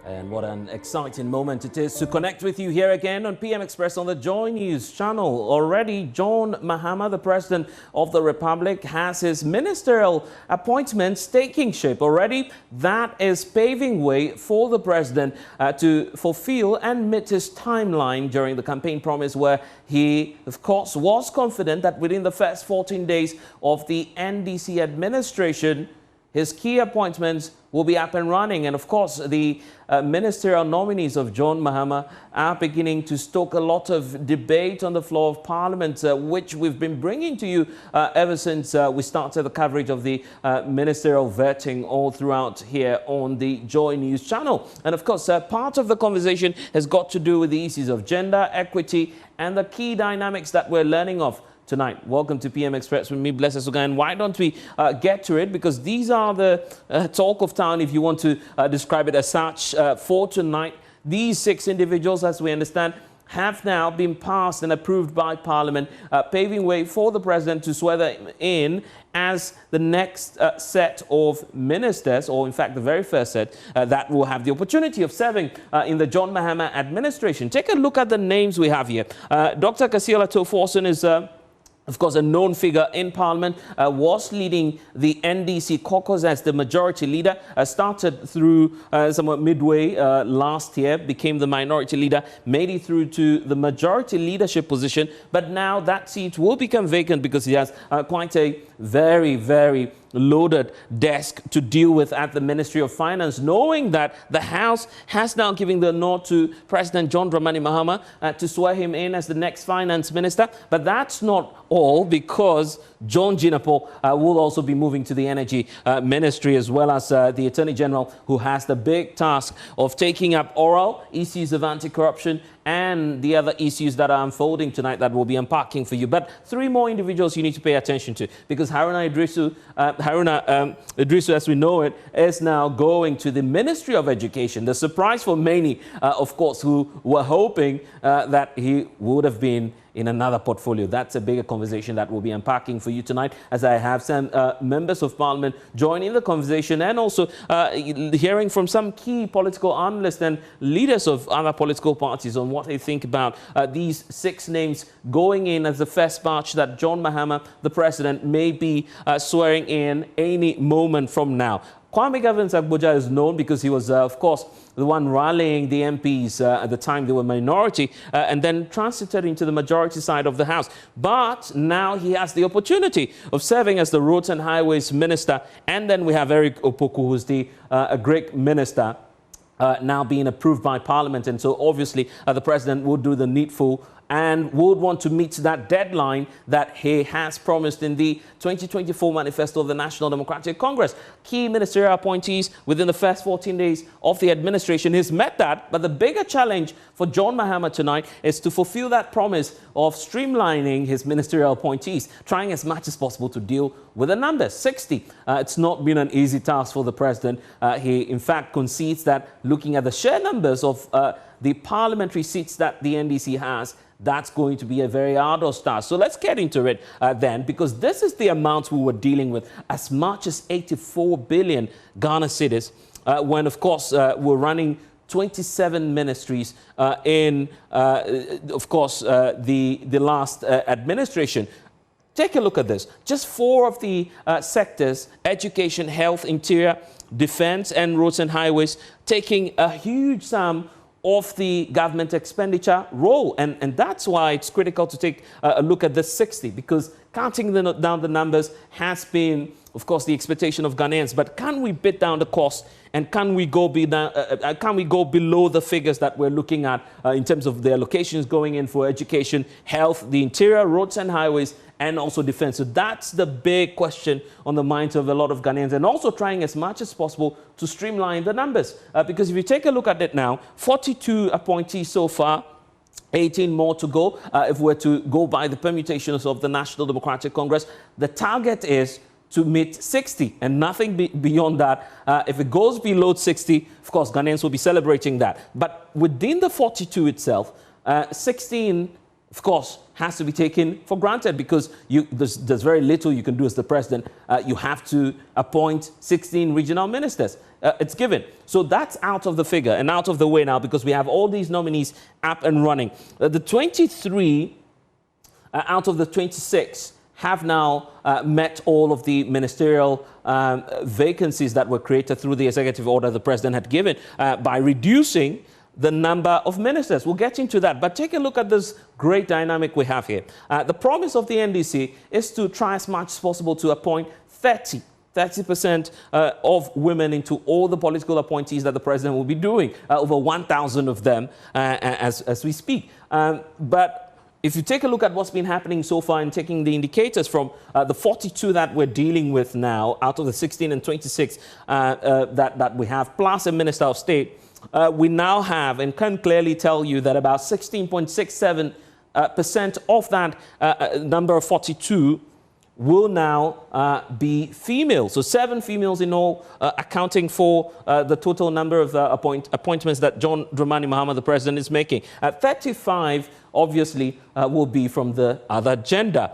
And what an exciting moment it is to connect with you here again on PM Express on the Joy News channel. Already, John Mahama, the President of the Republic, has his ministerial appointments taking shape. Already, that is paving way for the President to fulfill and meet his timeline during the campaign promise, where he, of course, was confident that within the first 14 days of the NDC administration, his key appointments will be up and running. And of course, the ministerial nominees of John Mahama are beginning to stoke a lot of debate on the floor of Parliament, which we've been bringing to you ever since we started the coverage of the ministerial vetting all throughout here on the Joy News channel. And of course, part of the conversation has got to do with the issues of gender equity and the key dynamics that we're learning of tonight. Welcome to PM Express with me, Blessed Suga. And why don't we get to it? Because these are the talk of town, if you want to describe it as such, for tonight. These 6 individuals, as we understand, have now been passed and approved by Parliament, paving way for the President to swear them in as the next set of ministers, or in fact the very first set that will have the opportunity of serving in the John Mahama administration. Take a look at the names we have here. Dr. Kasila Toforson is of course, a known figure in Parliament, was leading the NDC caucus as the majority leader, started through somewhat midway last year, became the minority leader, made it through to the majority leadership position, but now that seat will become vacant because he has quite a very loaded desk to deal with at the Ministry of Finance, knowing that the House has now given the nod to President John Dramani Mahama to swear him in as the next finance minister. But that's not all, because John Jinapo will also be moving to the Energy Ministry, as well as the Attorney General, who has the big task of taking up oral issues of anti-corruption and the other issues that are unfolding tonight that we'll be unpacking for you. But 3 more individuals you need to pay attention to, because Haruna Idrisu, as we know it, is now going to the Ministry of Education. The surprise for many, of course, who were hoping that he would have been in another portfolio. That's a bigger conversation that we'll be unpacking for you tonight, as I have some members of Parliament joining the conversation, and also hearing from some key political analysts and leaders of other political parties on what they think about these 6 names going in as the first batch that John Mahama, the President, may be swearing in any moment from now. Kwame Gavin-Sagboja is known because he was, of course, the one rallying the MPs at the time they were minority, and then transited into the majority side of the House. But now he has the opportunity of serving as the Roads and Highways Minister. And then we have Eric Opoku, who's the Agric Minister, now being approved by Parliament. And so obviously the President would do the needful and would want to meet that deadline that he has promised in the 2024 manifesto of the National Democratic Congress. Key ministerial appointees within the first 14 days of the administration. He's met that, but the bigger challenge for John Mahama tonight is to fulfill that promise of streamlining his ministerial appointees, trying as much as possible to deal with the numbers, 60. It's not been an easy task for the President. He, in fact, concedes that looking at the sheer numbers of the parliamentary seats that the NDC has, that's going to be a very arduous task. So let's get into it then, because this is the amounts we were dealing with, as much as 84 billion Ghana cedis, when, of course, we're running 27 ministries in, of course, the last administration. Take a look at this. Just 4 of the sectors, education, health, interior, defense, and roads and highways, taking a huge sum of the government expenditure role. And that's why it's critical to take a look at the 60, because counting down the numbers has been, of course, the expectation of Ghanaians. But can we bid down the cost, and can we go below the figures that we're looking at in terms of the allocations going in for education, health, the interior, roads and highways, and also defense? So that's the big question on the minds of a lot of Ghanaians, and also trying as much as possible to streamline the numbers. Because if you take a look at it now, 42 appointees so far, 18 more to go. If we're to go by the permutations of the National Democratic Congress, the target is to meet 60 and nothing beyond that. If it goes below 60, of course, Ghanaians will be celebrating that. But within the 42 itself, 16 of course, has to be taken for granted because there's very little you can do as the president. You have to appoint 16 regional ministers. It's given. So that's out of the figure and out of the way now because we have all these nominees up and running. The 23 out of the 26 have now met all of the ministerial vacancies that were created through the executive order the president had given by reducing the number of ministers. We'll get into that, but take a look at this great dynamic we have here. The promise of the NDC is to try as much as possible to appoint 30% of women into all the political appointees that the president will be doing, over 1,000 of them as we speak. But if you take a look at what's been happening so far and taking the indicators from the 42 that we're dealing with now, out of the 16 and 26 that we have, plus a minister of state, we now have and can clearly tell you that about 16.67% of that number of 42 will now be female. So 7 females in all, accounting for the total number of appointments that John Dramani Mahama, the president, is making. 35, obviously, will be from the other gender.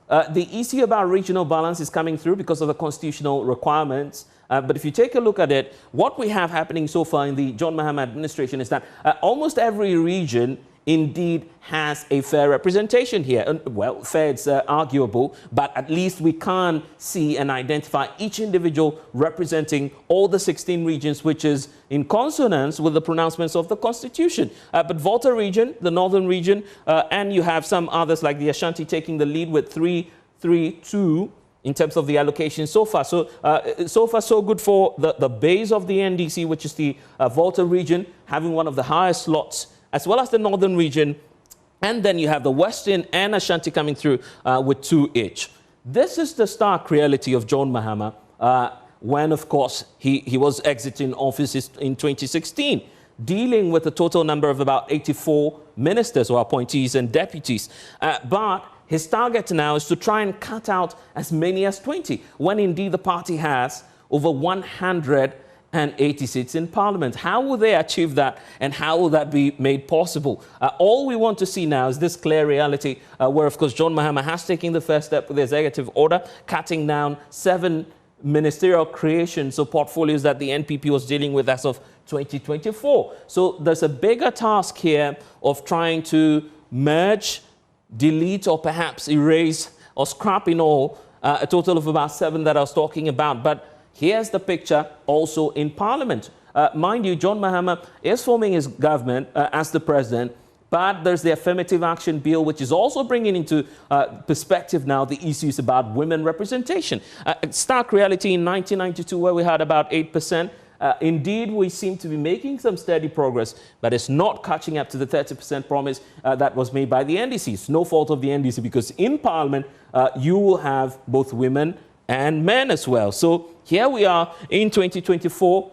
The issue about regional balance is coming through because of the constitutional requirements. But if you take a look at it, what we have happening so far in the John Mahama administration is that almost every region indeed has a fair representation here. And, well, fair, it's arguable, but at least we can see and identify each individual representing all the 16 regions, which is in consonance with the pronouncements of the Constitution. But Volta region, the northern region, and you have some others like the Ashanti taking the lead with 3-3-2 in terms of the allocation so far. So, so far, so good for the base of the NDC, which is the Volta region, having one of the highest slots, as well as the northern region. And then you have the Western and Ashanti coming through with 2 each. This is the stark reality of John Mahama when, of course, he was exiting office in 2016, dealing with a total number of about 84 ministers or appointees and deputies. But his target now is to try and cut out as many as 20, when indeed the party has over 180 seats in parliament. How will they achieve that, and how will that be made possible? All we want to see now is this clear reality where, of course, John Mahama has taken the first step with the executive order, cutting down 7 ministerial creations or portfolios that the NPP was dealing with as of 2024. So there's a bigger task here of trying to merge, delete, or perhaps erase or scrap in all a total of about 7 that I was talking about. But here's the picture also in Parliament. Mind you, John Mahama is forming his government as the president, but there's the Affirmative Action Bill, which is also bringing into perspective now the issues about women representation. Stark reality in 1992, where we had about 8%. Indeed, we seem to be making some steady progress, but it's not catching up to the 30% promise that was made by the NDC. It's no fault of the NDC because in Parliament, you will have both women and men as well. So here we are in 2024.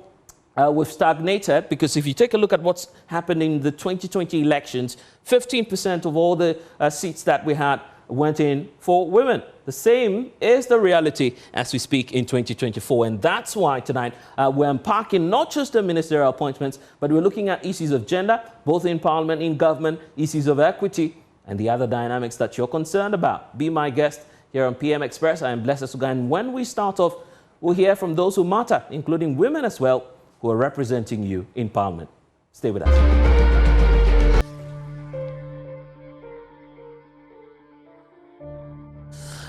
We've stagnated because if you take a look at what's happened in the 2020 elections, 15% of all the seats that we had went in for women. The same is the reality as we speak in 2024. And that's why tonight we're unpacking not just the ministerial appointments, but we're looking at issues of gender, both in Parliament, in government, issues of equity, and the other dynamics that you're concerned about. Be my guest here on PM Express. I am Blessed Suga. And when we start off, we'll hear from those who matter, including women as well, who are representing you in Parliament. Stay with us.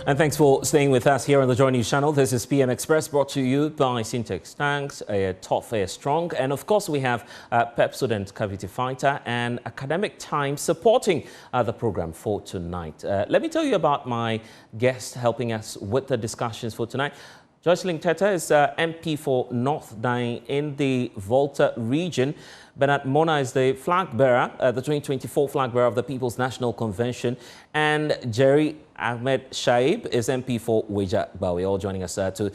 And thanks for staying with us here on the Joy News channel. This is PM Express, brought to you by Syntex Tanks, Tough Air Strong. And of course, we have Pepsodent Cavity Fighter and Academic Time supporting the program for tonight. Let me tell you about my guest helping us with the discussions for tonight. Joycelyn Teta is MP for North Dine in the Volta region. Bernard Mona is the flag bearer, the 2024 flag bearer of the People's National Convention. And Jerry Ahmed Shaib is MP for Weja Bawe, all joining us to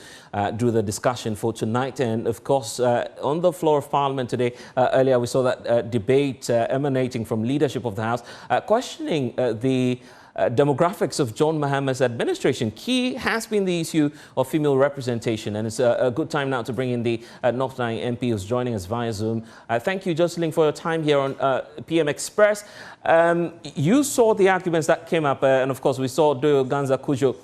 do the discussion for tonight. And of course, on the floor of Parliament today, earlier we saw that debate emanating from leadership of the House, questioning the demographics of John Mahama's administration. Key has been the issue of female representation, and it's a good time now to bring in the North Nine MP who's joining us via Zoom. Thank you, Jocelyn, for your time here on PM Express. You saw the arguments that came up, and of course we saw Doyo Ganza Kujo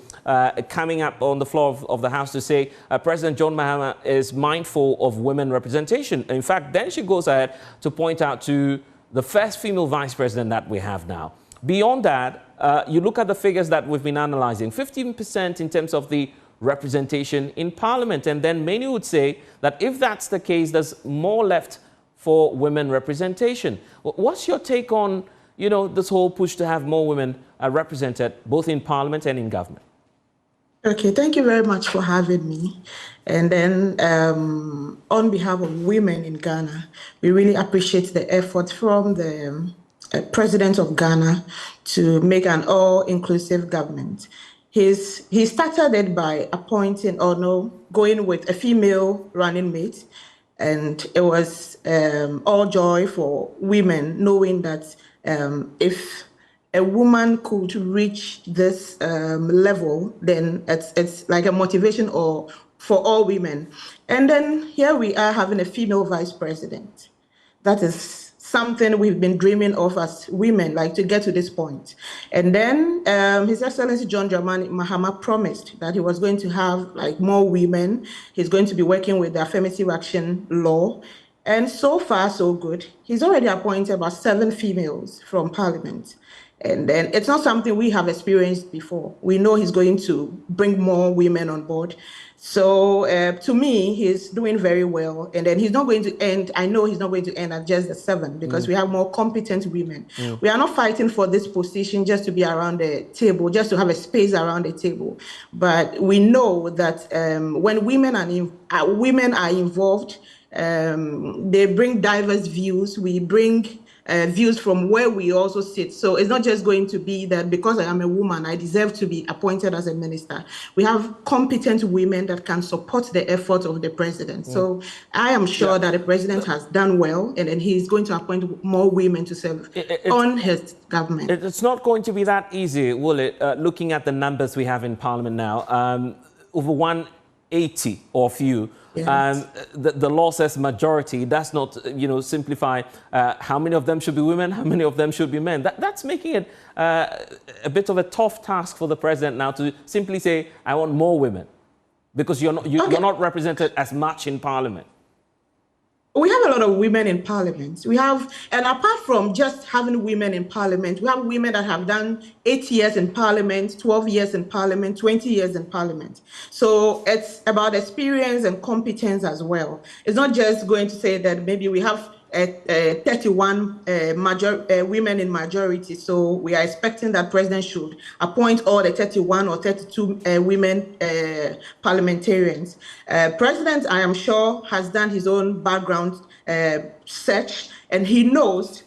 coming up on the floor of the House to say President John Mahama is mindful of women representation. In fact, then she goes ahead to point out to the first female vice president that we have now. Beyond that, you look at the figures that we've been analyzing, 15% in terms of the representation in Parliament. And then many would say that if that's the case, there's more left for women representation. What's your take on, this whole push to have more women represented both in Parliament and in government? Okay, thank you very much for having me. And then on behalf of women in Ghana, we really appreciate the effort from the President of Ghana to make an all-inclusive government. He started it by appointing going with a female running mate. And it was all joy for women knowing that if a woman could reach this level, then it's like a motivation for all women. And then here we are having a female vice president. That is something we've been dreaming of as women, like to get to this point. And then His Excellency John Dramani Mahama promised that he was going to have more women. He's going to be working with the affirmative action law. And so far, so good. He's already appointed about 7 females from Parliament. And then it's not something we have experienced before. We know he's going to bring more women on board. So to me, he's doing very well. And then he's not going to end, I know he's not going to end at just the 7 because we have more competent women. We are not fighting for this position just to be around the table, just to have a space around the table. But we know that when women are involved, they bring diverse views. We bring views from where we also sit. So it's not just going to be that because I am a woman, I deserve to be appointed as a minister. We have competent women that can support the effort of the president. So I am sure that the president has done well, and then he's going to appoint more women to serve on his government. It's not going to be that easy, will it? Looking at the numbers we have in Parliament now, over 180 of you. Yes. The law says majority. That's not, simplify how many of them should be women, how many of them should be men. That's making it a bit of a tough task for the president now to simply say, I want more women, because you're not represented as much in Parliament. We have a lot of women in Parliament. And apart from just having women in Parliament, we have women that have done 8 years in Parliament, 12 years in Parliament, 20 years in Parliament. So it's about experience and competence as well. It's not just going to say that maybe we have 31 women in majority. So we are expecting that president should appoint all the 31 or 32 women parliamentarians. President, I am sure, has done his own background search, and he knows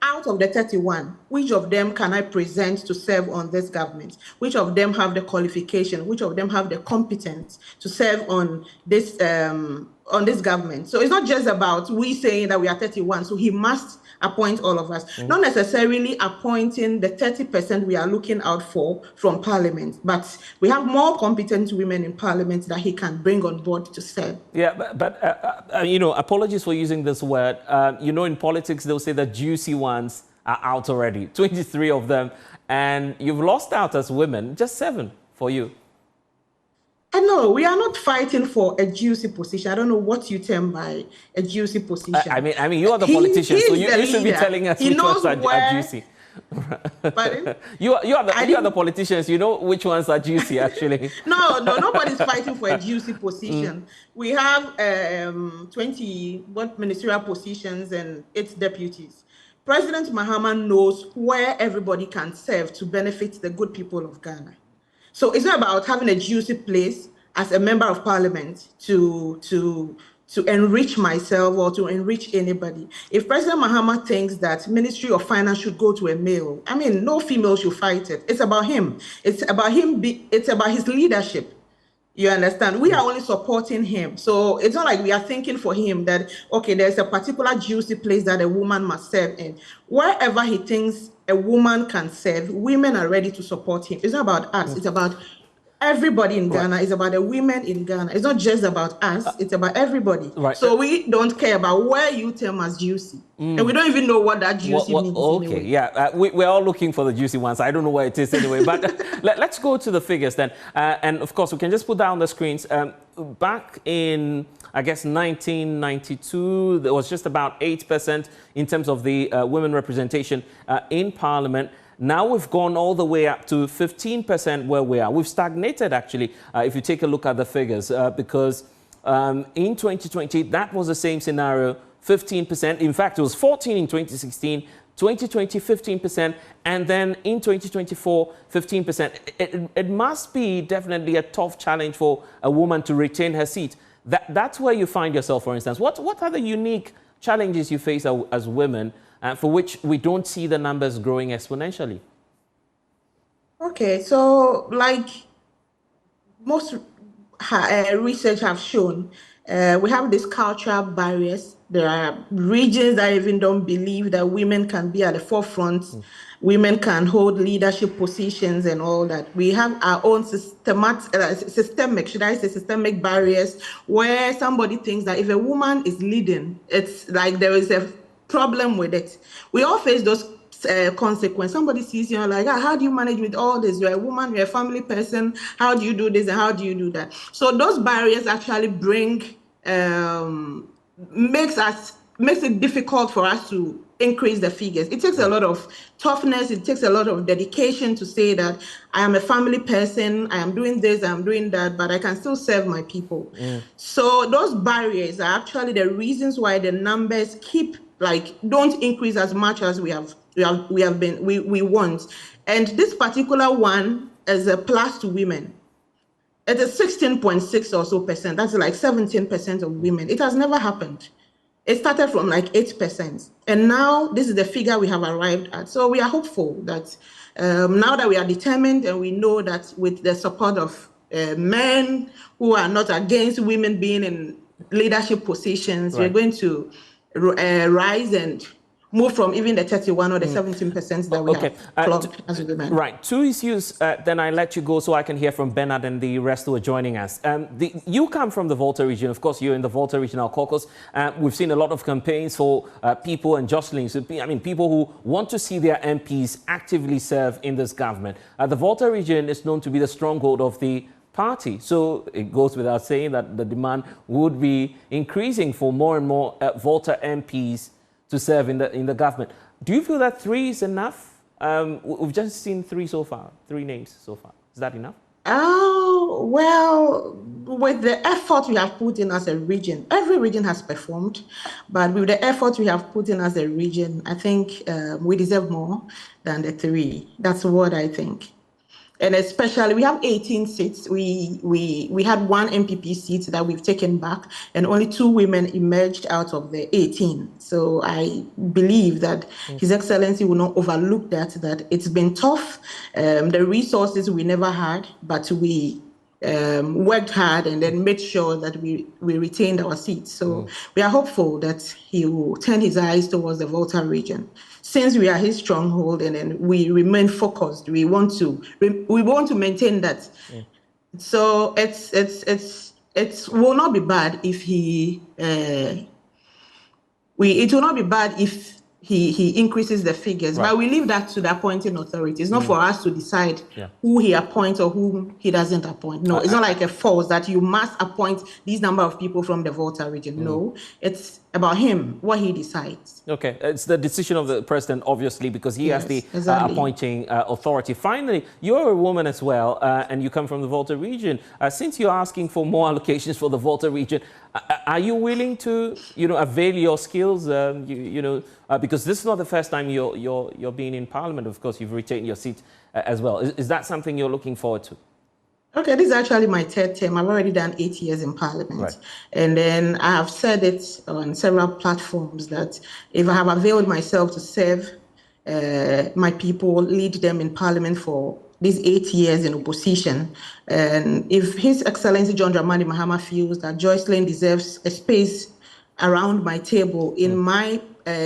out of the 31, which of them can I present to serve on this government? Which of them have the qualification? Which of them have the competence to serve on this government? So it's not just about we saying that we are 31, so he must appoint all of us. Not necessarily appointing the 30% we are looking out for from Parliament, but we have more competent women in Parliament that he can bring on board to serve. Yeah, but apologies for using this word. In politics, they'll say the juicy ones are out already, 23 of them, and you've lost out as women, just 7 for you. No, we are not fighting for a juicy position. I don't know what you term by a juicy position. I mean, you are the politician, so you should be telling us which ones are juicy. Pardon? You are the politicians. You know which ones are juicy, actually. No, nobody's fighting for a juicy position. We have 20 ministerial positions and 8 deputies. President Mahama knows where everybody can serve to benefit the good people of Ghana. So it's not about having a juicy place as a member of Parliament to enrich myself or to enrich anybody. If President Mahama thinks that Ministry of Finance should go to a male, I mean, no female should fight it. It's about him. It's about him. It's about his leadership. You understand? We are only supporting him. So it's not like we are thinking for him that, okay, there's a particular juicy place that a woman must serve in. Wherever he thinks a woman can serve, women are ready to support him. It's not about us. It's about everybody in Ghana. It's about the women in Ghana. It's not just about us. It's about everybody. Right. So we don't care about where you term as juicy. And we don't even know what that juicy means. Okay, anyway. yeah. We're all looking for the juicy ones. I don't know where it is anyway. But let's go to the figures then. And of course, we can just put down the screens. Back in, I guess, 1992, there was just about 8% in terms of the women representation in Parliament. Now we've gone all the way up to 15% where we are. We've stagnated, actually, if you take a look at the figures, because in 2020, that was the same scenario, 15%. In fact, it was 14 in 2016, 2020, 15%, and then in 2024, 15%. It must be definitely a tough challenge for a woman to retain her seat. That's where you find yourself, for instance. What are the unique challenges you face as women for which we don't see the numbers growing exponentially? Okay, so like most research have shown, we have these cultural barriers. There are regions that even don't believe that women can be at the forefront. Women can hold leadership positions and all that. We have our own systemic barriers where somebody thinks that if a woman is leading, it's like there is a problem with it. We all face those consequences. Somebody sees you and like, how do you manage with all this? You're a woman, you're a family person. How do you do this and how do you do that? So those barriers actually makes it difficult for us to increase the figures. It takes a lot of toughness. It takes a lot of dedication to say that I am a family person, I am doing this, I am doing that, but I can still serve my people. So those barriers are actually the reasons why the numbers don't increase as much as we want. And this particular one is a plus to women. It is 16.6 or so percent. That's like 17% of women. It has never happened. It started from like 8%. And now this is the figure we have arrived at. So we are hopeful that now that we are determined and we know that with the support of men who are not against women being in leadership positions, we're going to rise and move from even the 31 or the 17% that we have clocked as women. Right. Two issues, then I let you go so I can hear from Bernard and the rest who are joining us. You come from the Volta region. Of course, you're in the Volta Regional Caucus. We've seen a lot of campaigns for people and jostling. So, I mean, people who want to see their MPs actively serve in this government. The Volta region is known to be the stronghold of the party. So it goes without saying that the demand would be increasing for more and more Volta MPs to serve in the government. Do you feel that 3 is enough? We've just seen 3 so far, 3 names so far. Is that enough? Oh, well, with the effort we have put in as a region, every region has performed, but with the effort we have put in as a region, I think we deserve more than the 3. That's what I think. And especially, we have 18 seats. We had 1 MPP seat that we've taken back, and only 2 women emerged out of the 18. So I believe that His Excellency will not overlook that it's been tough. The resources we never had, but we worked hard and then made sure that we retained our seats. So we are hopeful that he will turn his eyes towards the Volta region. Since we are his stronghold and then we remain focused, we want to maintain that. So it will not be bad if it will not be bad if he increases the figures, but we leave that to the appointing authority. It's not for us to decide who he appoints or whom he doesn't appoint. No, it's not like a force that you must appoint these number of people from the Volta region. No, it's about him, what he decides. Okay, it's the decision of the president, obviously, because he has the appointing authority. Finally, you're a woman as well, and you come from the Volta region. Since you're asking for more allocations for the Volta region, are you willing to, avail your skills? Because this is not the first time you're being in Parliament. Of course, you've retained your seat as well. Is that something you're looking forward to? Okay, this is actually my 3rd term. I've already done 8 years in Parliament. And then I have said it on several platforms that if I have availed myself to serve my people, lead them in Parliament for these 8 years in opposition, and if His Excellency John Dramani Mahama feels that Joycelyn deserves a space around my table in my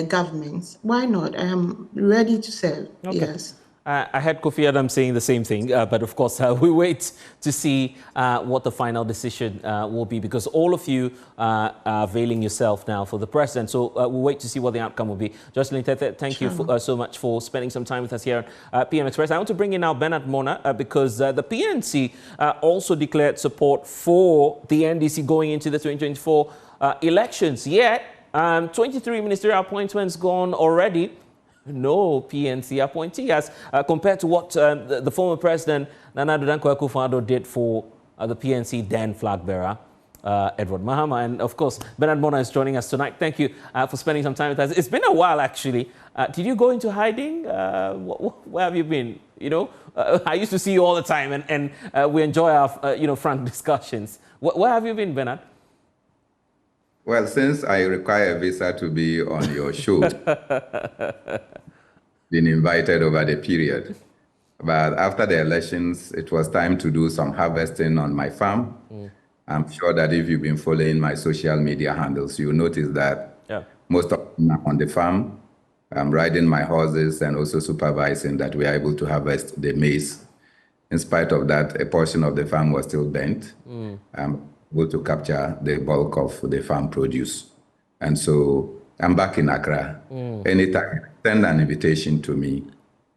government, why not? I am ready to serve. Okay. Yes. I had Kofi Adam saying the same thing, but of course we wait to see what the final decision will be, because all of you are availing yourself now for the president. So we'll wait to see what the outcome will be. Jocelyn Tete, thank you so much for spending some time with us here at PM Express. I want to bring in now Bernard Mona because the PNC also declared support for the NDC going into the 2024 elections. Yet 23 ministerial appointments gone already. No PNC appointee, as compared to what the former president Nana Addo Dankwa Akufo-Addo did for the PNC then flag bearer Edward Mahama. And of course, Bernard Mona is joining us tonight. Thank you for spending some time with us. It's been a while, actually. Did you go into hiding? Where have you been? You know, I used to see you all the time, and we enjoy our frank discussions. Where have you been, Bernard? Well, since I require a visa to be on your show, been invited over the period. But after the elections, it was time to do some harvesting on my farm. I'm sure that if you've been following my social media handles, you'll notice that most of them are on the farm. I'm riding my horses and also supervising that we are able to harvest the maize. In spite of that, a portion of the farm was still burnt. Able to capture the bulk of the farm produce. And so I'm back in Accra. Anytime, send an invitation to me.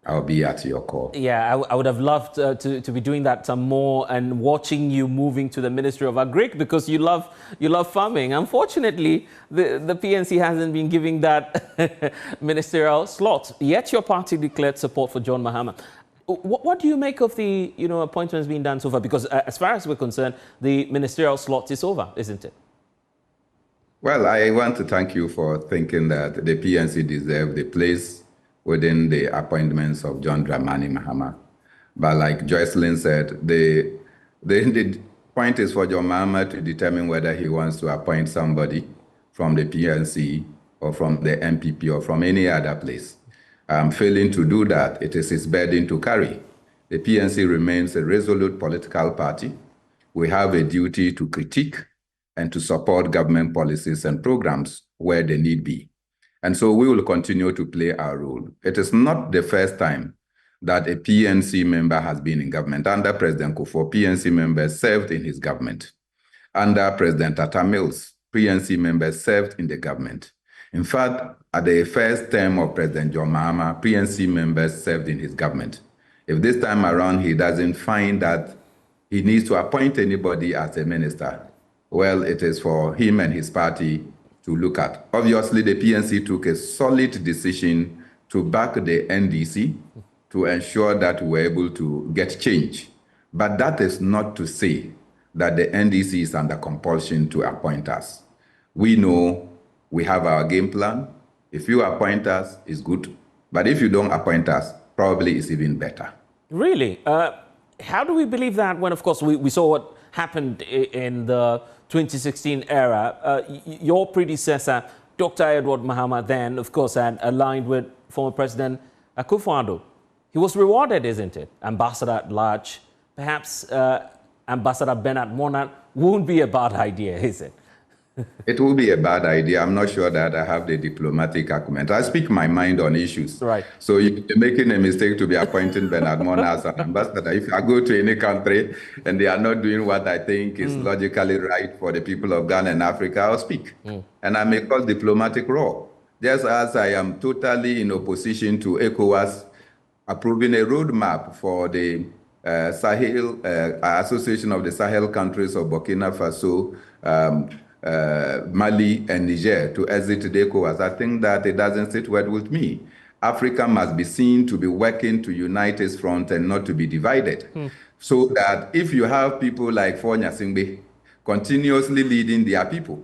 I'll be at your call. Yeah, I would have loved to be doing that some more and watching you moving to the Ministry of Agric, because you love farming. Unfortunately, the PNC hasn't been giving that ministerial slot. Yet your party declared support for John Mahama. What do you make of the appointments being done so far? Because as far as we're concerned, the ministerial slot is over, isn't it? Well, I want to thank you for thinking that the PNC deserve the place within the appointments of John Dramani Mahama. But like Jocelyn said, the point is for John Mahama to determine whether he wants to appoint somebody from the PNC or from the MPP or from any other place. Failing to do that, it is his burden to carry. The PNC remains a resolute political party. We have a duty to critique and to support government policies and programs where they need be. And so we will continue to play our role. It is not the first time that a PNC member has been in government. Under President Kufuor, PNC members served in his government. Under President Atta Mills, PNC members served in the government. In fact, at the first term of President John Mahama, PNC members served in his government. If this time around he doesn't find that he needs to appoint anybody as a minister, well, it is for him and his party to look at. Obviously, the PNC took a solid decision to back the NDC to ensure that we're able to get change. But that is not to say that the NDC is under compulsion to appoint us. We know we have our game plan. If you appoint us, it's good. But if you don't appoint us, probably it's even better. Really? How do we believe that when, of course, we saw what happened in the 2016 era? Your predecessor, Dr. Edward Mahama, then, of course, had aligned with former President Akufo-Addo. He was rewarded, isn't it? Ambassador at large. Perhaps Ambassador Bernard Mona won't be a bad idea, is it? It will be a bad idea. I'm not sure that I have the diplomatic acumen. I speak my mind on issues. Right. So you're making a mistake to be appointing Bernard Mona as an ambassador. If I go to any country and they are not doing what I think is logically right for the people of Ghana and Africa, I'll speak. And I may call diplomatic raw. Just as I am totally in opposition to ECOWAS approving a roadmap for the Sahel Association of the Sahel countries of Burkina Faso, Mali and Niger to exit the ECOWAS. I think that it doesn't sit well with me. Africa must be seen to be working to unite its front and not to be divided. So that if you have people like Fonya Singbe continuously leading their people,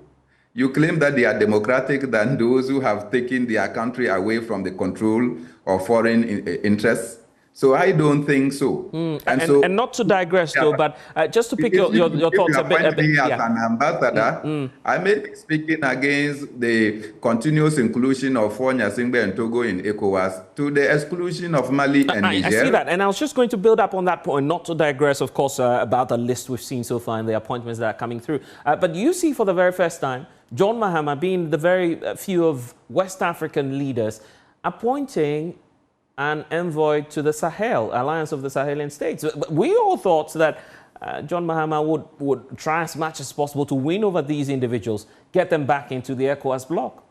you claim that they are democratic than those who have taken their country away from the control of foreign interests. So I don't think so. And not to digress, though, but just to pick your thoughts a bit. If you appoint me as an ambassador, I may be speaking against the continuous inclusion of Nyasingbe and Togo in ECOWAS to the exclusion of Mali and Niger. I see that, and I was just going to build up on that point, not to digress, of course, about the list we've seen so far and the appointments that are coming through. But you see for the very first time, John Mahama being the very few of West African leaders appointing an envoy to the Sahel, Alliance of the Sahelian States. We all thought that John Mahama would try as much as possible to win over these individuals, get them back into the ECOWAS bloc.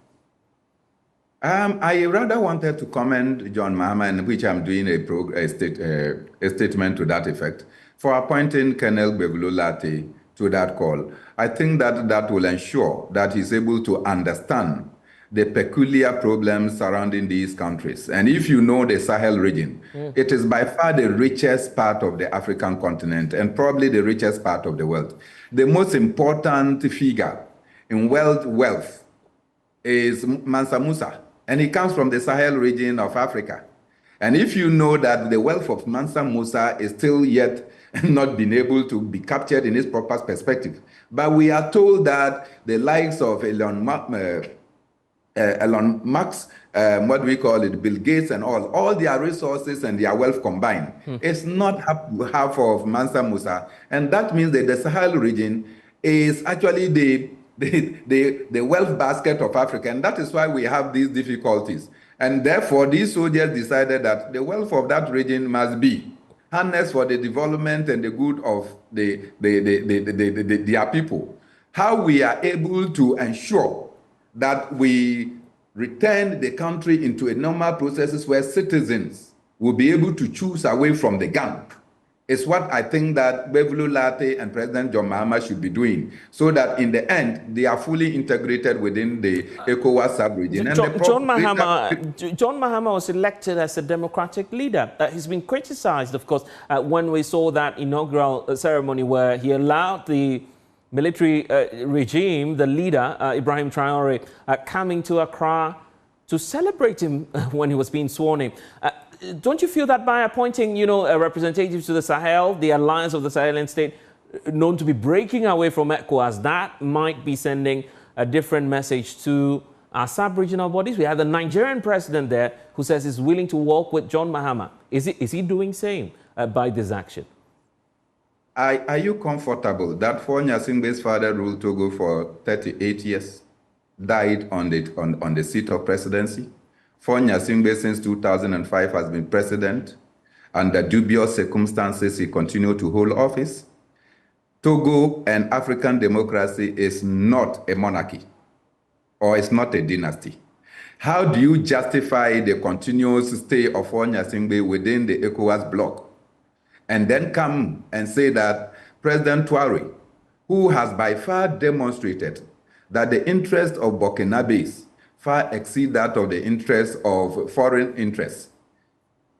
I rather wanted to commend John Mahama, in which I'm doing a statement to that effect, for appointing Colonel Gbevulolate to that call. I think that will ensure that he's able to understand the peculiar problems surrounding these countries. And if you know the Sahel region, it is by far the richest part of the African continent and probably the richest part of the world. The most important figure in wealth is Mansa Musa, and he comes from the Sahel region of Africa. And if you know that the wealth of Mansa Musa is still yet not been able to be captured in its proper perspective, but we are told that the likes of Elon Musk, what we call it, Bill Gates and all their resources and their wealth combined, it's not half of Mansa Musa. And that means that the Sahel region is actually the wealth basket of Africa. And that is why we have these difficulties. And therefore, these soldiers decided that the wealth of that region must be harnessed for the development and the good of their people. How we are able to ensure that we return the country into a normal processes where citizens will be able to choose away from the gun is what I think that Gbevulolate and President John Mahama should be doing, so that in the end, they are fully integrated within the ECOWAS sub-region. John Mahama was elected as a democratic leader. He's been criticized, of course, when we saw that inaugural ceremony where he allowed the military regime, the leader, Ibrahim Traore, coming to Accra to celebrate him when he was being sworn in. Don't you feel that by appointing, a representative to the Sahel, the Alliance of the Sahelian State, known to be breaking away from ECOWAS, that might be sending a different message to our sub-regional bodies? We have the Nigerian president there who says he's willing to work with John Mahama. Is he doing same by this action? Are you comfortable that Nyasingbe's father ruled Togo for 38 years, died on the seat of presidency? Nyasingbe since 2005 has been president. Under dubious circumstances, he continued to hold office. Togo and African democracy is not a monarchy, or it's not a dynasty. How do you justify the continuous stay of Nyasingbe within the ECOWAS bloc, and then come and say that President Traore, who has by far demonstrated that the interest of Burkinabes far exceed that of the interests of foreign interests,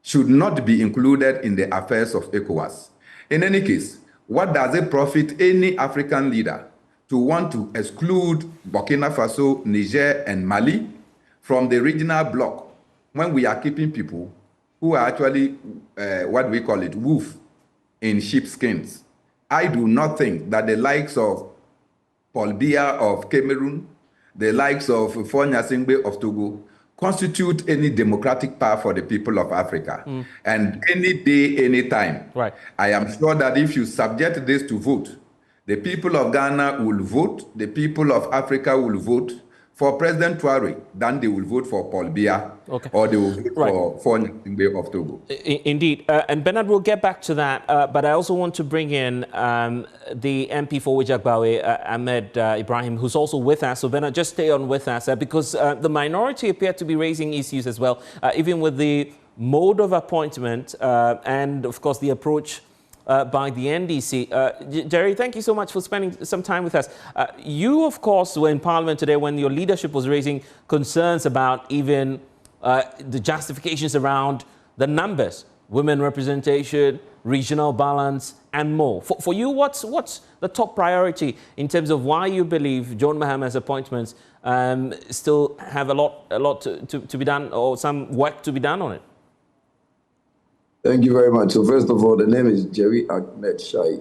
should not be included in the affairs of ECOWAS? In any case, what does it profit any African leader to want to exclude Burkina Faso, Niger, and Mali from the regional bloc when we are keeping people who are actually, what we call it, wolf in sheepskins? I do not think that the likes of Paul Biya of Cameroon, the likes of Nyasingbe of Togo, constitute any democratic power for the people of Africa. And any day, any time, right. I am sure that if you subject this to vote, the people of Ghana will vote, the people of Africa will vote for President Traore, then they will vote for Paul Biya, or they will vote for Nyasingbe of Togo. Indeed. And Bernard, we'll get back to that. But I also want to bring in the MP for Wijagbawe, Ahmed Ibrahim, who's also with us. So Bernard, just stay on with us because the minority appear to be raising issues as well, even with the mode of appointment and, of course, the approach by the NDC. Jerry, thank you so much for spending some time with us. You, of course, were in Parliament today when your leadership was raising concerns about even the justifications around the numbers, women representation, regional balance, and more. For you, what's the top priority in terms of why you believe John Mahama's appointments still have a lot to be done, or some work to be done on it? Thank you very much. So first of all, the name is Jerry Ahmed Shai.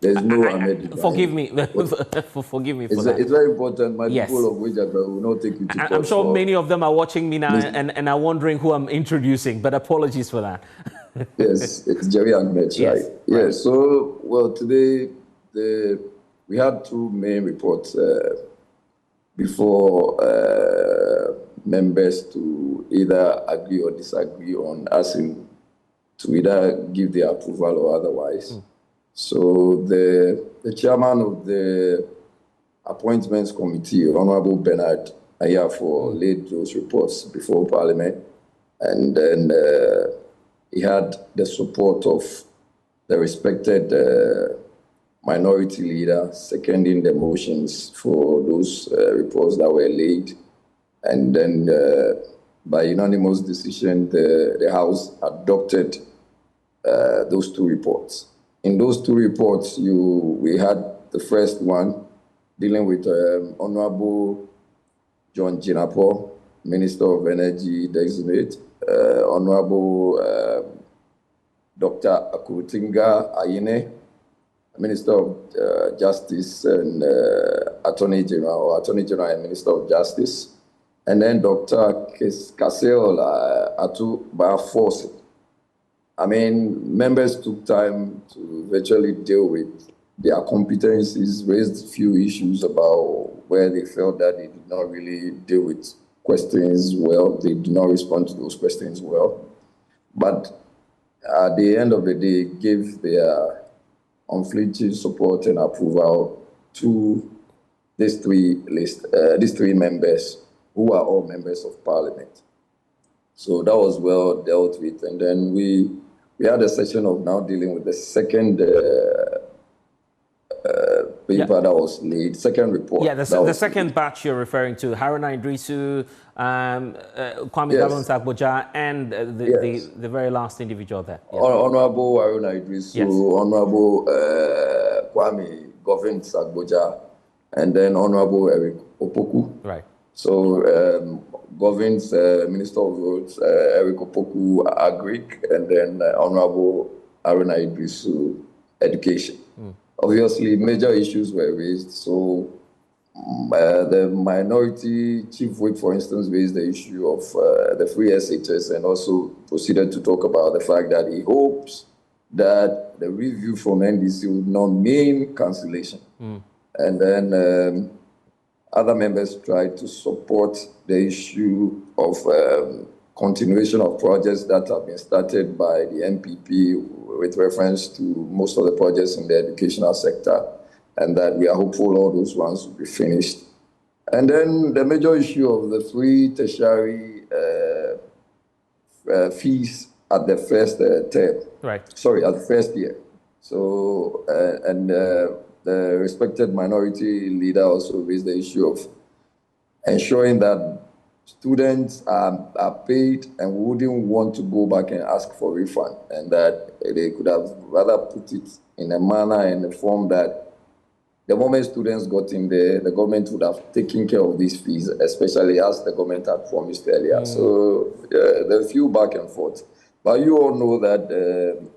There's no Ahmed. Forgive me. Forgive me for that. It's very important. My Yes. people of which I will not take you to court. I'm sure for many of them are watching me now and are wondering who I'm introducing, but apologies for that. Yes, it's Jerry Ahmed Shai. Yes, Yes. right. So, well, today we had two main reports before members to either agree or disagree on asking to either give their approval or otherwise. So the chairman of the Appointments Committee, Honorable Bernard Ayafo, laid those reports before Parliament, and then he had the support of the respected minority leader seconding the motions for those reports that were laid. And then by unanimous decision, the House adopted those two reports. In those two reports, we had the first one dealing with Honorable John Jinapo, Minister of Energy designate, Honorable Dr. Akutinga Ayine, Minister of Justice and Attorney General and Minister of Justice, and then Dr. Kaseola Atu Bafosi. I mean, members took time to virtually deal with their competencies, raised a few issues about where they felt that they did not really deal with questions well. They did not respond to those questions well. But at the end of the day, gave their unflinching support and approval to these three members who are all members of Parliament. So that was well dealt with. And then we had a session of now dealing with the second paper that was laid, second report. Yeah, the second batch you're referring to, Haruna Idrisu, Kwame Gabon-Sagboja, and the very last individual there. Yeah. Honorable Haruna Idrisu, Yes. Honorable Kwame Gabon-Sagboja, and then Honorable Eric Opoku. Right. So Govin's Minister of Roads, Eric Opoku, Agric, and then Honorable Haruna Idrisu, Education. Obviously, major issues were raised. So the minority chief whip, for instance, raised the issue of the free SHS and also proceeded to talk about the fact that he hopes that the review from NDC would not mean cancellation. And then other members tried to support the issue of continuation of projects that have been started by the MPP with reference to most of the projects in the educational sector, and that we are hopeful all those ones will be finished. And then the major issue of the free tertiary fees at the first term. Right. Sorry, at the first year. So, the respected minority leader also raised the issue of ensuring that students are paid and wouldn't want to go back and ask for refund, and that they could have rather put it in a manner and a form that the moment students got in there, the government would have taken care of these fees, especially as the government had promised earlier. So there are a few back and forth. But you all know that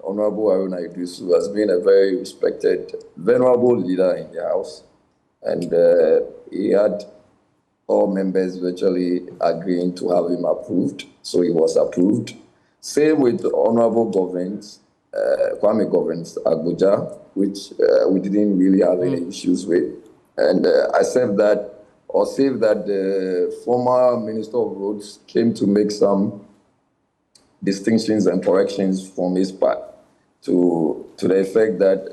Honorable Haruna Idrisu has been a very respected, venerable leader in the House, and he had all members virtually agreeing to have him approved, so he was approved. Same with Honorable Kwame Gabon-Sagboja, which we didn't really have any issues with. And I saved that the former Minister of Roads came to make some distinctions and corrections from his part to the effect that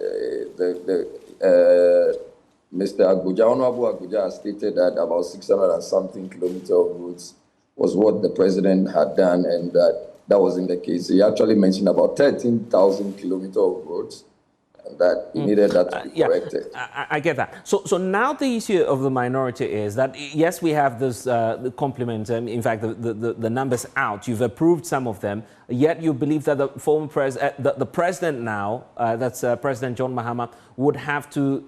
Mr. Agboja, Honorable Agboja, has stated that about 600 and something kilometers of roads was what the president had done, and that wasn't the case. He actually mentioned about 13,000 kilometers of roads, and that he needed that to be corrected. I get that. So now the issue of the minority is that, yes, we have this the complement, and in fact, the numbers out. You've approved some of them, yet you believe that the former the president now, that's President John Mahama, would have to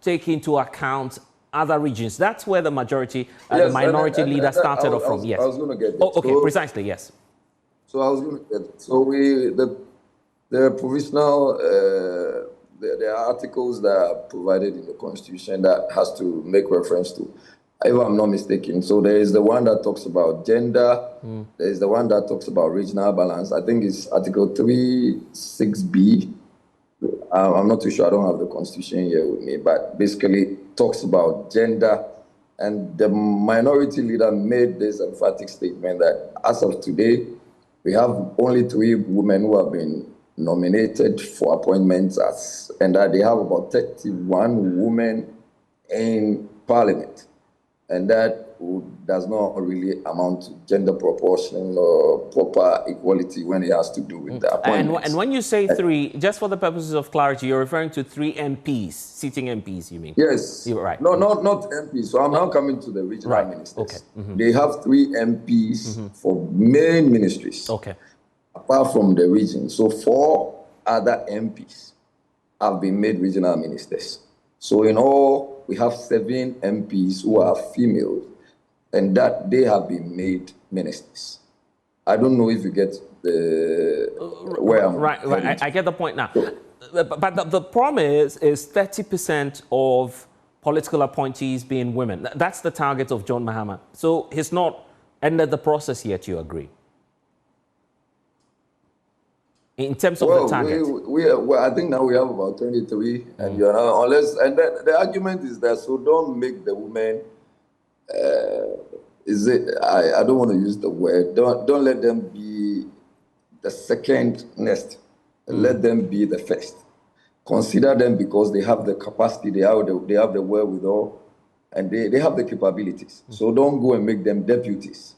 take into account other regions. That's where the majority, the minority leader started off from. Yes. I was going to get there. Oh, okay, precisely, yes. So I was going to get, so the provisional, the articles that are provided in the Constitution that has to make reference to, if I'm not mistaken. So there is the one that talks about gender. There is the one that talks about regional balance. I think it's Article 36B. I'm not too sure. I don't have the Constitution here with me, but basically talks about gender. And the minority leader made this emphatic statement that as of today, we have only 3 women who have been nominated for appointments, and that they have about 31 women in Parliament. And that does not really amount to gender proportion or proper equality when it has to do with the appointments. And when you say 3, just for the purposes of clarity, you're referring to 3 MPs, sitting MPs, you mean? Yes. You're right. No, not MPs. So I'm now coming to the regional ministers. Okay. They have 3 MPs for main ministries. Okay. Apart from the region. So 4 other MPs have been made regional ministers. So in all, we have 7 MPs who are female, and that they have been made ministers. I don't know if you get where I'm right. I get the point now. But the problem is 30% of political appointees being women. That's the target of John Mahama. So he's not ended the process yet, you agree? In terms of the target? Well, I think now we have about 23, and you know, unless, and then the argument is that, so don't make the women, I don't want to use the word, don't let them be the second nest, let them be the first. Consider them because they have the capacity, they have the wherewithal, and they have the capabilities. So don't go and make them deputies.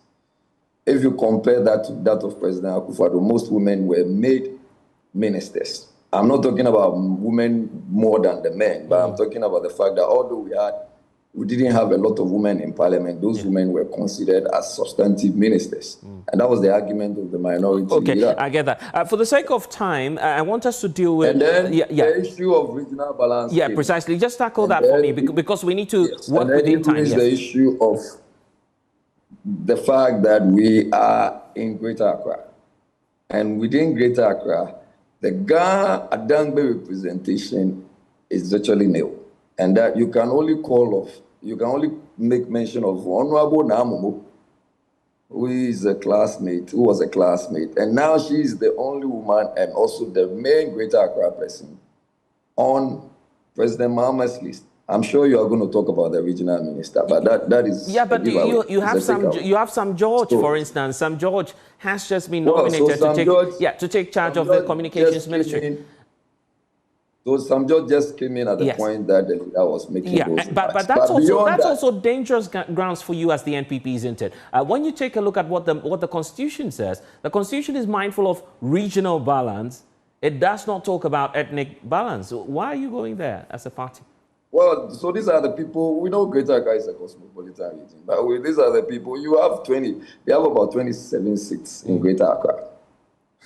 If you compare that to that of President Akufo-Addo, most women were made ministers. I'm not talking about women more than the men, but I'm talking about the fact that although we didn't have a lot of women in Parliament, those women were considered as substantive ministers. And that was the argument of the minority leader. I get that. For the sake of time, I want us to deal with... And then the issue of regional balance. Yeah, precisely. Just tackle that for me, because we need to work within time. The issue of the fact that we are in Greater Accra, and within Greater Accra, the Ghana Adangbe representation is virtually nil, and that you can only make mention of Honorable Namumo, who was a classmate, and now she is the only woman and also the main Greater Accra person on President Mahama's list. I'm sure you are going to talk about the regional minister, but that is... Yeah, but you have Sam George, for instance. Sam George has just been nominated to take charge of the communications ministry. So Sam George just came in at the point that the leader was making those but that's also dangerous grounds for you as the NPP, isn't it? When you take a look at what the Constitution says, the Constitution is mindful of regional balance. It does not talk about ethnic balance. Why are you going there as a party? Well, so these are the people, we know Greater Accra is a cosmopolitan region, but these are the people, they have about 27 seats in Greater Accra.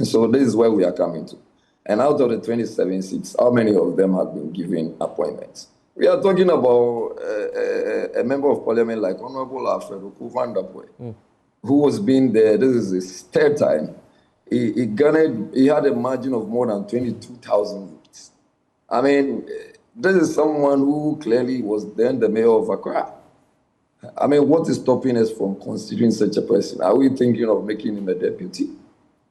So this is where we are coming to. And out of the 27 seats, how many of them have been given appointments? We are talking about a member of parliament like Honorable Alfredo Kuvandapoe, who has been there, this is his 3rd time. He had a margin of more than 22,000 votes. I mean, this is someone who clearly was then the mayor of Accra. I mean, what is stopping us from considering such a person? Are we thinking of making him a deputy?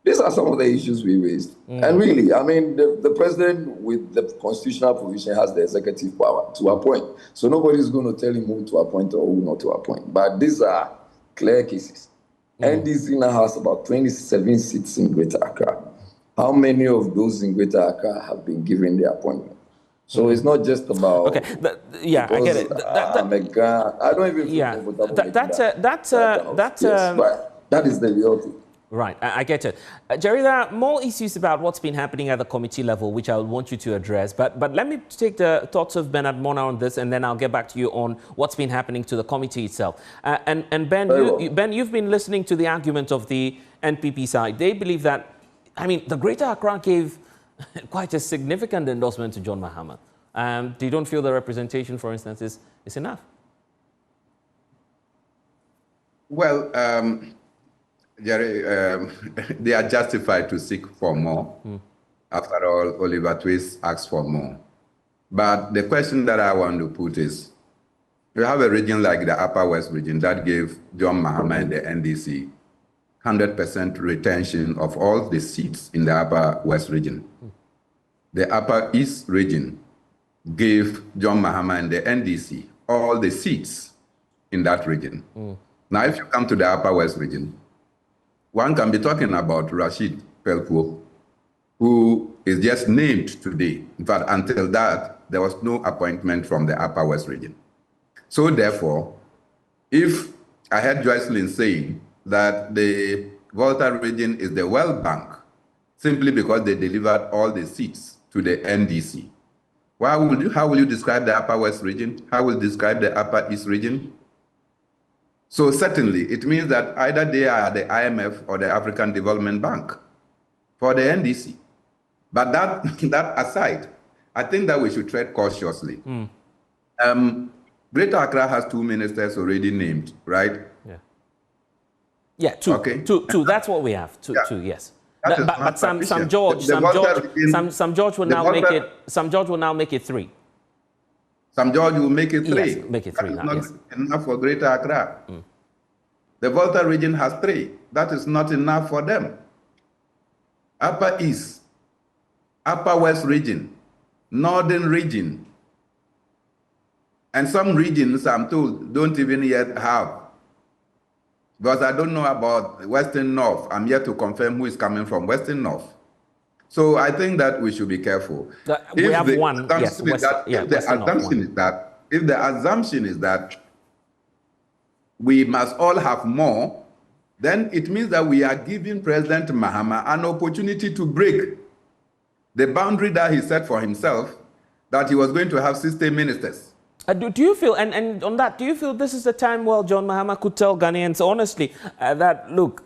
These are some of the issues we raised. And really, I mean, the president with the constitutional provision has the executive power to appoint. So nobody's going to tell him who to appoint or who not to appoint. But these are clear cases. NDC now has about 27 seats in Greater Accra. How many of those in Greater Accra have been given the appointment? So it's not just about... Okay, I get it. I don't even feel comfortable that is the reality. Right, I get it. Jerry, there are more issues about what's been happening at the committee level, which I want you to address. But let me take the thoughts of Bernard Mona on this, and then I'll get back to you on what's been happening to the committee itself. And Ben, you've been listening to the argument of the NPP side. They believe that, I mean, the Greater Accra gave quite a significant endorsement to John Mahama. They don't feel the representation, for instance, is enough. Well, Jerry, they are justified to seek for more. After all, Oliver Twist asked for more. But the question that I want to put is, you have a region like the Upper West region that gave John Mahama and the NDC 100% retention of all the seats in the Upper West region. The Upper East region gave John Mahama and the NDC all the seats in that region. Now, if you come to the Upper West region, one can be talking about Rashid Pelpuo, who is just named today. In fact, until that, there was no appointment from the Upper West region. So therefore, if I heard Joycelyn saying that the Volta region is the World Bank simply because they delivered all the seats to the NDC, how will you describe the Upper West region? How will you describe the Upper East region? So certainly, it means that either they are the IMF or the African Development Bank for the NDC. But that aside, I think that we should tread cautiously. Greater Accra has 2 ministers already named, right? Yeah, 2. Okay. Two. That's what we have. Two, yes. But some George will now make it. Some George will now make it 3. Some George will make it 3. Yes, make it 3 now. That is not enough for Greater Accra. The Volta region has 3. That is not enough for them. Upper East, Upper West region, Northern region, and some regions, I'm told, don't even yet have. Because I don't know about Western North. I'm yet to confirm who is coming from Western North. So I think that we should be careful. We have one. Yes, if the assumption is that we must all have more, then it means that we are giving President Mahama an opportunity to break the boundary that he set for himself, that he was going to have 60 ministers. Do you feel, and on that, do you feel this is the time, well, John Mahama could tell Ghanaians honestly that, look,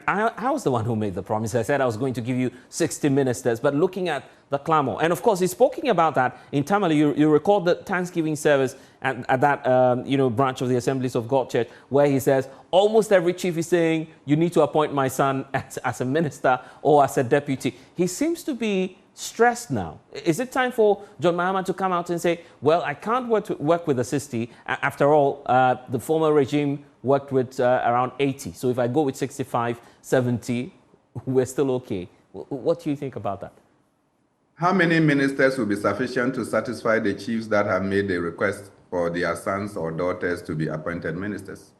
I was the one who made the promise. I said I was going to give you 60 ministers, but looking at the clamor, and of course, he's speaking about that in Tamale. You recall the Thanksgiving service at that branch of the Assemblies of God Church, where he says almost every chief is saying, you need to appoint my son as a minister or as a deputy. He seems to be stressed now. Is it time for John Mahama to come out and say, well, I can't work with the 60. After all, the former regime worked with around 80. So if I go with 65, 70, we're still okay. What do you think about that? How many ministers will be sufficient to satisfy the chiefs that have made a request for their sons or daughters to be appointed ministers?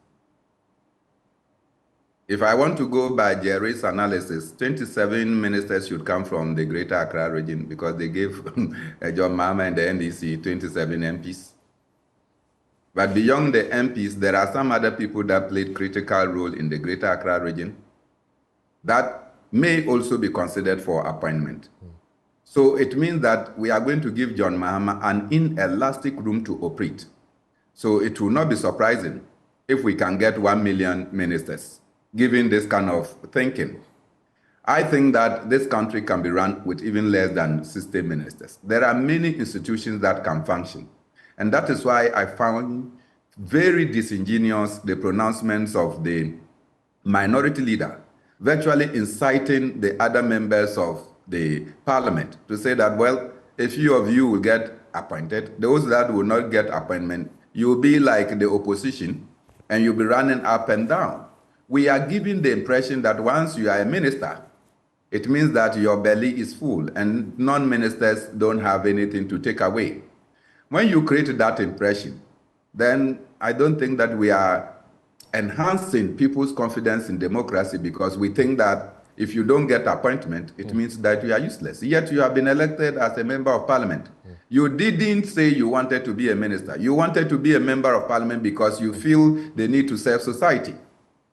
If I want to go by Jerry's analysis, 27 ministers should come from the Greater Accra region because they gave John Mahama and the NDC 27 MPs. But beyond the MPs, there are some other people that played critical role in the Greater Accra region that may also be considered for appointment. So it means that we are going to give John Mahama an inelastic room to operate. So it will not be surprising if we can get 1 million ministers, given this kind of thinking. I think that this country can be run with even less than 60 ministers. There are many institutions that can function. And that is why I found very disingenuous the pronouncements of the minority leader, virtually inciting the other members of the parliament to say that, well, a few of you will get appointed. Those that will not get appointment, you'll be like the opposition and you'll be running up and down. We are giving the impression that once you are a minister, it means that your belly is full and non-ministers don't have anything to take away. When you create that impression, then I don't think that we are enhancing people's confidence in democracy, because we think that if you don't get appointment, it means that you are useless. Yet you have been elected as a member of parliament. You didn't say you wanted to be a minister. You wanted to be a member of parliament because you feel the need to serve society.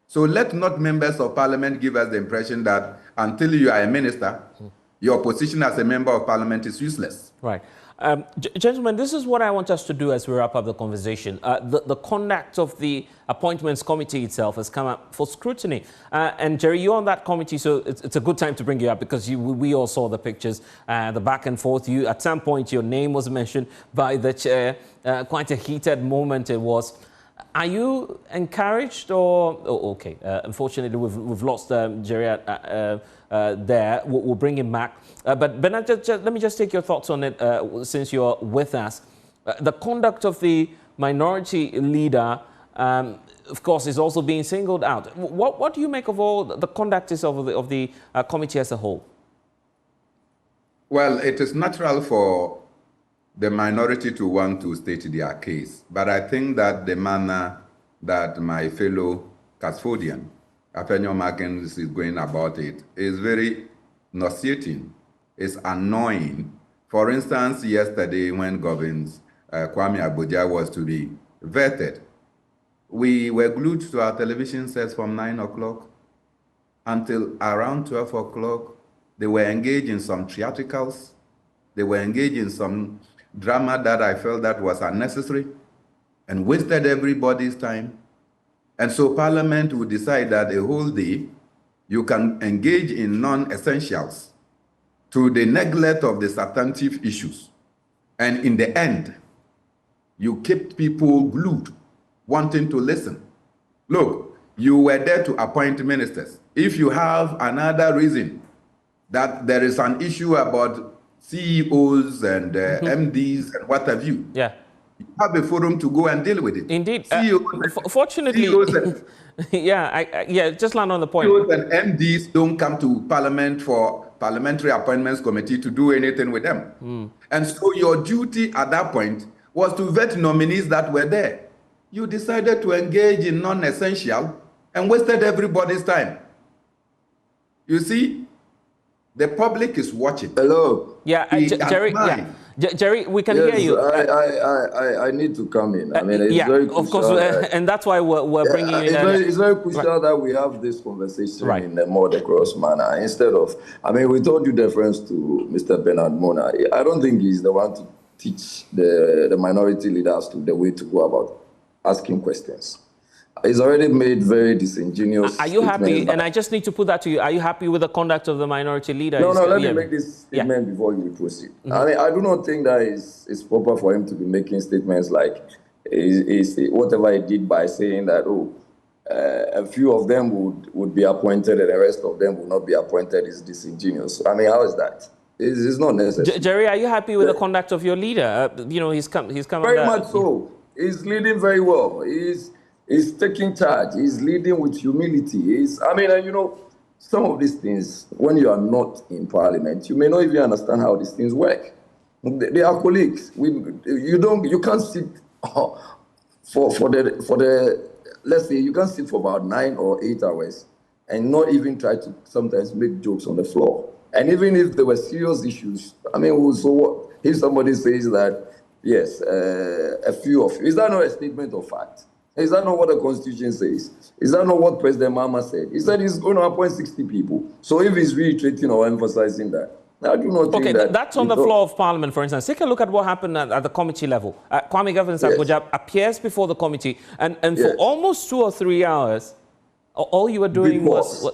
So let not members of parliament give us the impression that until you are a minister, your position as a member of parliament is useless. Right. Gentlemen, this is what I want us to do as we wrap up the conversation. The conduct of the Appointments Committee itself has come up for scrutiny. And Jerry, you're on that committee, so it's a good time to bring you up, because we all saw the pictures, the back and forth. At some point, your name was mentioned by the chair. Quite a heated moment it was. Are you encouraged or okay? Unfortunately, we've lost Jerry there. We'll bring him back. But Bernard, let me just take your thoughts on it since you're with us. The conduct of the minority leader, of course, is also being singled out. What do you make of all the conduct of the committee as a whole? Well, it is natural for the minority to want to state their case, but I think that the manner that my fellow custodian, Afenyo Markins, is going about it is very nauseating. It's annoying. For instance, yesterday when Govins Kwame Abuja was to be vetted, we were glued to our television sets from 9 o'clock until around 12 o'clock. They were engaged in some theatricals. They were engaged in some drama that I felt that was unnecessary and wasted everybody's time. And so Parliament would decide that a whole day you can engage in non-essentials to the neglect of the substantive issues. And in the end, you kept people glued, wanting to listen. Look, you were there to appoint ministers. If you have another reason that there is an issue about CEOs and MDs and what have you, yeah, you have a forum to go and deal with it. Indeed. CEOs, Fortunately, CEOs and, yeah, just land on the point. CEOs and MDs don't come to Parliament for Parliamentary Appointments Committee to do anything with them. And so your duty at that point was to vet nominees that were there. You decided to engage in non-essential and wasted everybody's time. You see, the public is watching. Hello. Yeah, Jerry. Yeah. Jerry, we can hear you. I need to come in. I mean, it's very crucial. Of course, and that's why we're bringing you in. It's very crucial that we have this conversation in a more decorous manner instead of. I mean, with all due deference to Mr. Bernard Mona, I don't think he's the one to teach the minority leaders the way to go about asking questions. He's already made very disingenuous. Are you happy? And I just need to put that to you. Are you happy with the conduct of the minority leader? No, let me make this statement before you proceed. I mean, I do not think that it's proper for him to be making statements like whatever he did by saying that, a few of them would be appointed and the rest of them would not be appointed is disingenuous. I mean, how is that? It's not necessary. Jerry, are you happy with the conduct of your leader? He's come. Very much so. He's leading very well. He's taking charge. He's leading with humility. Some of these things, when you are not in Parliament, you may not even understand how these things work. They are colleagues. You can't sit for the let's say you can't sit for about 9 or 8 hours and not even try to sometimes make jokes on the floor. And even if there were serious issues, I mean, so what? If somebody says that, yes, a few of you, is that not a statement of fact? Is that not what the Constitution says? Is that not what President Mahama said? He said he's going to appoint 60 people. So if he's reiterating or emphasizing that, I do not think that... Okay, that's on the floor of Parliament, for instance. Take a look at what happened at the committee level. Kwame Govins Abuja appears before the committee, and for almost 2 or 3 hours, all you were doing was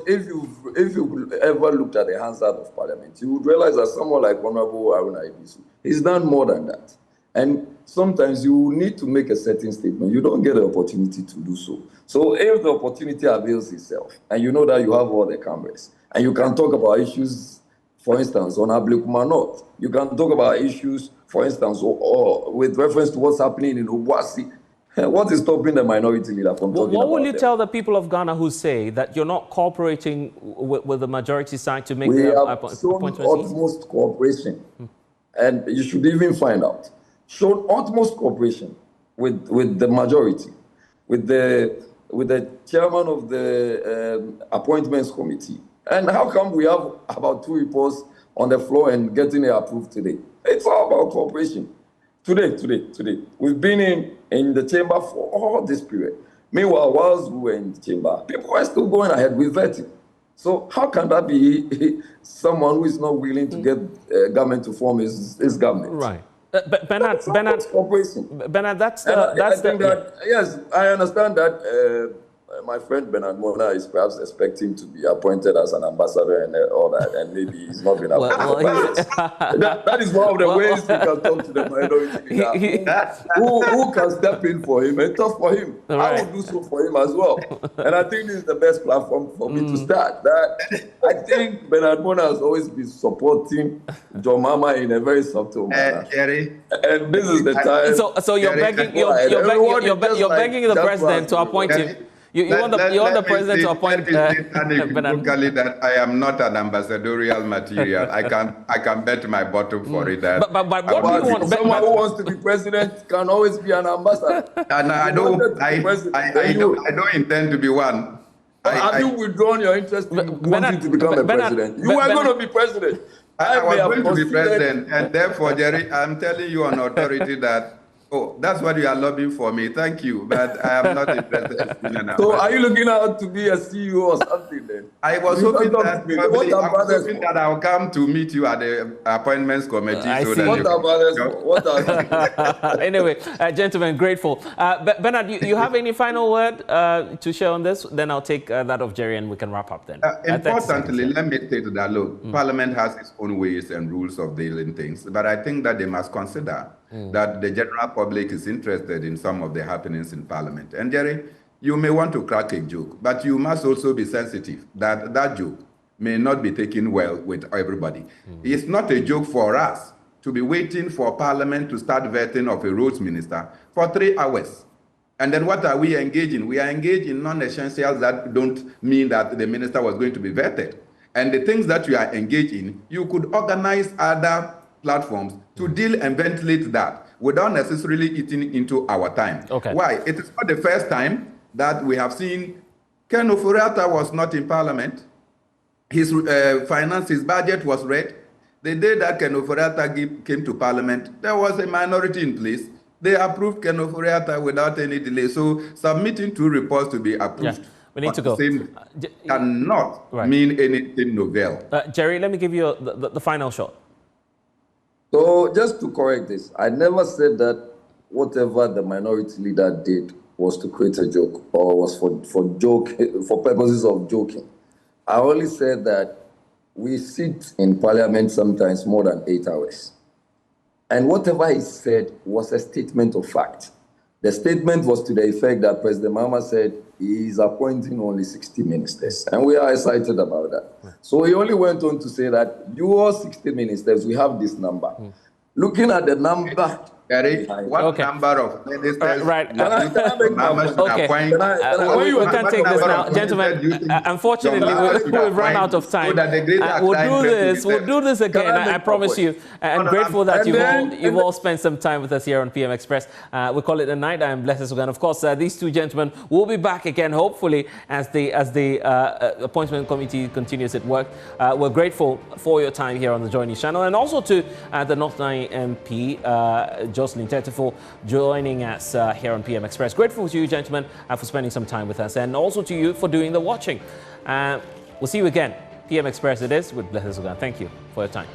if you ever looked at the Hansard of Parliament, you would realize that someone like Honorable Aruna Ibisu, he's done more than that. And sometimes you need to make a certain statement. You don't get the opportunity to do so. So if the opportunity avails itself, and you know that you have all the cameras, and you can talk about issues, for instance, on Ablikuma North, you can talk about issues, for instance, or with reference to what's happening in Obuasi. What is stopping the minority leader from talking about What will you tell the people of Ghana who say that you're not cooperating with the majority side to make the appointments? We have shown utmost cooperation, and you should even find out. Shown utmost cooperation with the majority, with the chairman of the appointments committee. And how come we have about 2 reports on the floor and getting it approved today? It's all about cooperation. Today. We've been in the chamber for all this period. Meanwhile, whilst we were in the chamber, people are still going ahead with vetting. So how can that be someone who is not willing to get government to form his government? Right. Bernard, cooperation. Bernard, that's yes, I understand that my friend Bernard Mona is perhaps expecting to be appointed as an ambassador and all that, and maybe he's not been appointed. That is one of the ways we can talk to the minority leader who can step in for him and talk for him. Right. I will do so for him as well. And I think this is the best platform for me to start. I think Bernard Mona has always been supporting John Mahama in a very subtle manner. Jerry, and this is the time. So you're begging the president to appoint him. You want the president to appoint unequivocally that I am not an ambassadorial material. I can bet my bottom for it. That but what do you want? Someone who wants to be president can always be an ambassador. And I don't intend to be one. Have you withdrawn your interest in wanting to become a president? You are going to be president. I was going to be president, and therefore, Jerry, I'm telling you on authority that, that's what you are lobbying for me. Thank you, but I am not interested. So are you looking out to be a CEO or something then? I was hoping that I'll come to meet you at the appointments committee. Anyway, gentlemen, grateful. Bernard, you have any final word to share on this? Then I'll take that of Jerry and we can wrap up then. Importantly, let me state that, look, Parliament has its own ways and rules of dealing things, but I think that they must consider that the general public is interested in some of the happenings in Parliament. And Jerry, you may want to crack a joke, but you must also be sensitive that that joke may not be taken well with everybody. It's not a joke for us to be waiting for Parliament to start vetting of a roads minister for 3 hours. And then what are we engaging? We are engaged in non-essentials that don't mean that the minister was going to be vetted. And the things that you are engaged in, you could organize other platforms to deal and ventilate that without necessarily eating into our time. Okay. Why? It is not the first time that we have seen Ken Ofori-Atta was not in Parliament. His his budget was read. The day that Ken Ofori-Atta came to Parliament, there was a minority in place. They approved Ken Ofori-Atta without any delay. So submitting 2 reports to be approved. Yeah. We need to go. Cannot mean anything novel. Jerry, let me give you the final shot. So just to correct this, I never said that whatever the minority leader did was to create a joke or was for purposes of joking. I only said that we sit in Parliament sometimes more than 8 hours. And whatever he said was a statement of fact. The statement was to the effect that President Mahama said he is appointing only 60 ministers. And we are excited about that. So he only went on to say that your 60 ministers, we have this number. Looking at the number... Eric, what number of ministers? Okay. We can't take this now. Gentlemen, unfortunately, we've run out of time. We'll do this again, I promise you. And grateful that you've all spent some time with us here on PM Express. We call it a night. I am Blessed Sugan. Of course, these 2 gentlemen will be back again, hopefully, as the appointment committee continues its work. We're grateful for your time here on the Joy News channel, and also to the North 9 MP, Jocelyn Tetiful, joining us here on PM Express. Grateful to you, gentlemen, for spending some time with us, and also to you for doing the watching. We'll see you again. PM Express it is with Blessed Sugan. Thank you for your time.